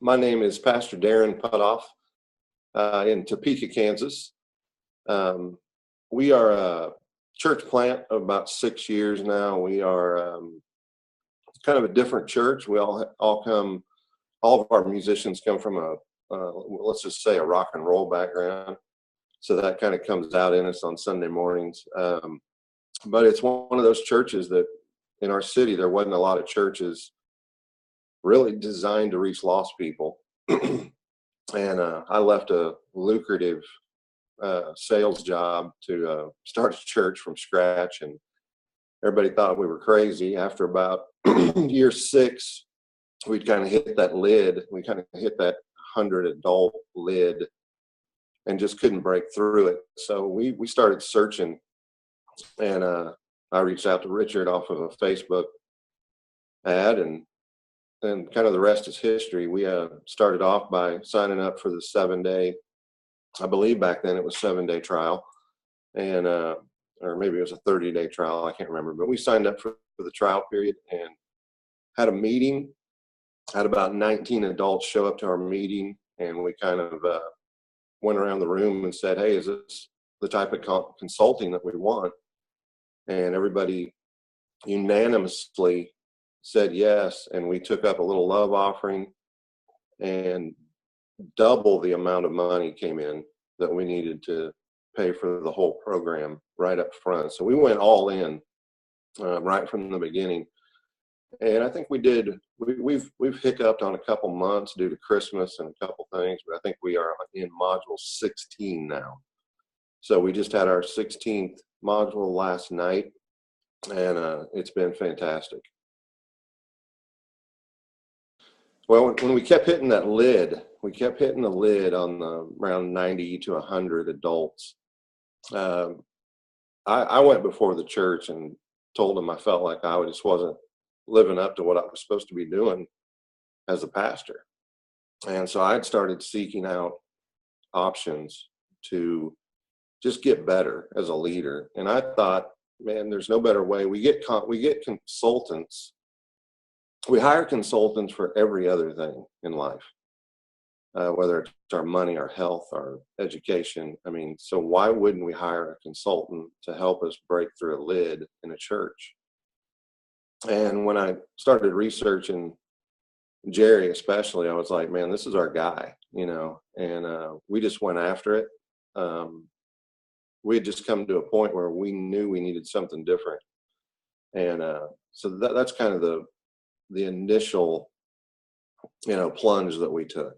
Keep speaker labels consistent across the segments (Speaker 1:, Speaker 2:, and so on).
Speaker 1: My name is Pastor Darin Putthoff in Topeka, Kansas. We are a church plant of about 6 years now. We are kind of a different church. We all come, all of our musicians come from let's just say a rock and roll background. So that kind of comes out in us on Sunday mornings. But it's one of those churches that in our city, there wasn't a lot of churches really designed to reach lost people. And I left a lucrative sales job to start a church from scratch, and everybody thought we were crazy. After about year 6, we'd kind of hit that lid. We kind of hit that 100 adult lid and just couldn't break through it. So we started searching, and I reached out to Richard off of a Facebook ad, and kind of the rest is history. We started off by signing up for the 7-day, I believe back then it was 7-day trial, and or maybe it was a 30-day trial, I can't remember, but we signed up for the trial period and had a meeting. Had about 19 adults show up to our meeting, and we kind of went around the room and said, hey, is this the type of consulting that we want? And everybody unanimously said yes, and we took up a little love offering, and double the amount of money came in that we needed to pay for the whole program right up front. So we went all in right from the beginning. And I think we've hiccuped on a couple months due to Christmas and a couple things, but I think we are in module 16 now. So we just had our 16th module last night, and it's been fantastic. Well, when we kept hitting that lid, we kept hitting the lid on around 90 to 100 adults. I went before the church and told them I felt like I just wasn't living up to what I was supposed to be doing as a pastor. And so I'd started seeking out options to just get better as a leader. And I thought, man, there's no better way. We get consultants. We hire consultants for every other thing in life, whether it's our money, our health, our education. I mean, so why wouldn't we hire a consultant to help us break through a lid in a church? And when I started researching Jerry especially, I was like, man, this is our guy, and we just went after it. We had just come to a point where we knew we needed something different. And so that's kind of the initial, plunge that we took.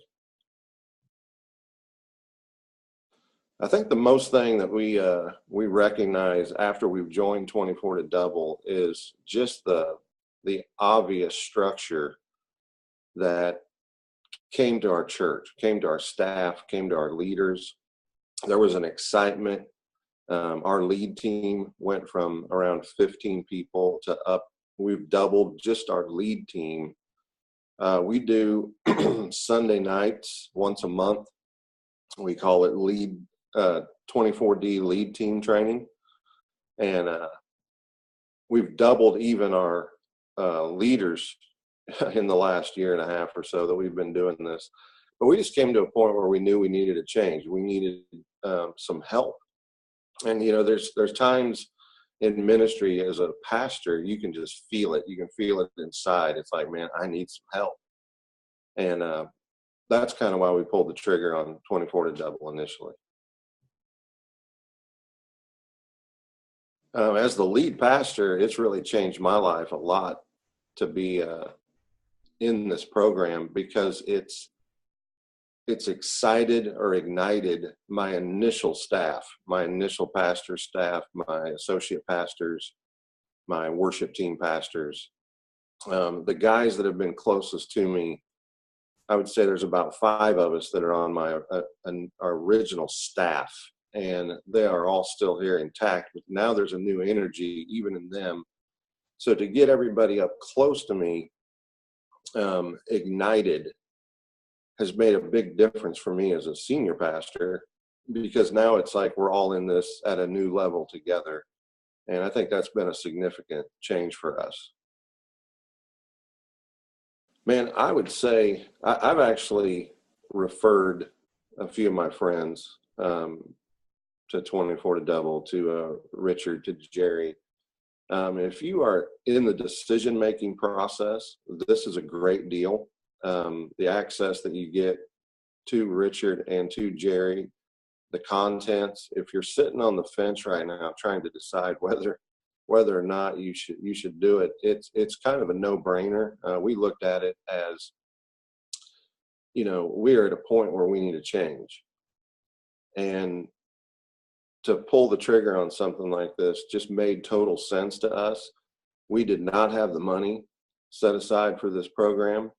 Speaker 1: I think the most thing that we recognize after we've joined 24toDouble is just the obvious structure that came to our church, came to our staff, came to our leaders. There was an excitement. Our lead team went from around 15 people to up. We've doubled just our lead team. We do Sunday nights once a month. We call it 24D lead team training. And we've doubled even our leaders in the last year and a half or so that we've been doing this. But we just came to a point where we knew we needed a change. We needed some help. And, there's times in ministry as a pastor, you can just feel it. You can feel it inside. It's like, man, I need some help. And that's kind of why we pulled the trigger on 24toDouble initially. As the lead pastor, it's really changed my life a lot to be in this program, because it's excited or ignited my initial staff, my initial pastor staff, my associate pastors, my worship team pastors, the guys that have been closest to me. I would say there's about 5 of us that are on my our original staff, and they are all still here intact. But now there's a new energy even in them. So to get everybody up close to me, ignited, has made a big difference for me as a senior pastor, because now it's like we're all in this at a new level together. And I think that's been a significant change for us. Man, I would say I've actually referred a few of my friends to 24toDouble, to Richard, to Jerry. If you are in the decision-making process, this is a great deal. The access that you get to Richard and to Jerry, the contents. If you're sitting on the fence right now trying to decide whether or not you should do it, it's kind of a no-brainer. We looked at it as, we're at a point where we need a change, and to pull the trigger on something like this just made total sense to us. We did not have the money set aside for this program.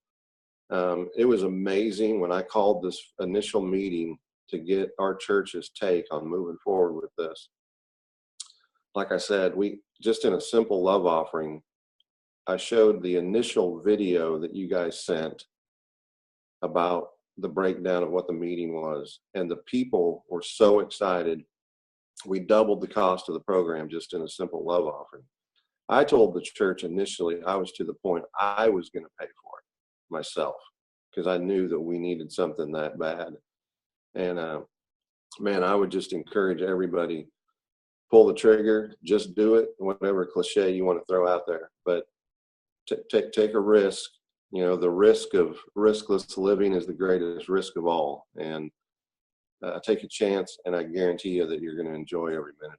Speaker 1: It was amazing when I called this initial meeting to get our church's take on moving forward with this. Like I said, we just, in a simple love offering, I showed the initial video that you guys sent about the breakdown of what the meeting was, and the people were so excited. We doubled the cost of the program just in a simple love offering. I told the church initially I was to the point I was going to pay for it myself, because I knew that we needed something that bad. And man, I would just encourage everybody, pull the trigger, just do it, whatever cliche you want to throw out there, but take a risk. The risk of riskless living is the greatest risk of all. And take a chance, and I guarantee you that you're going to enjoy every minute.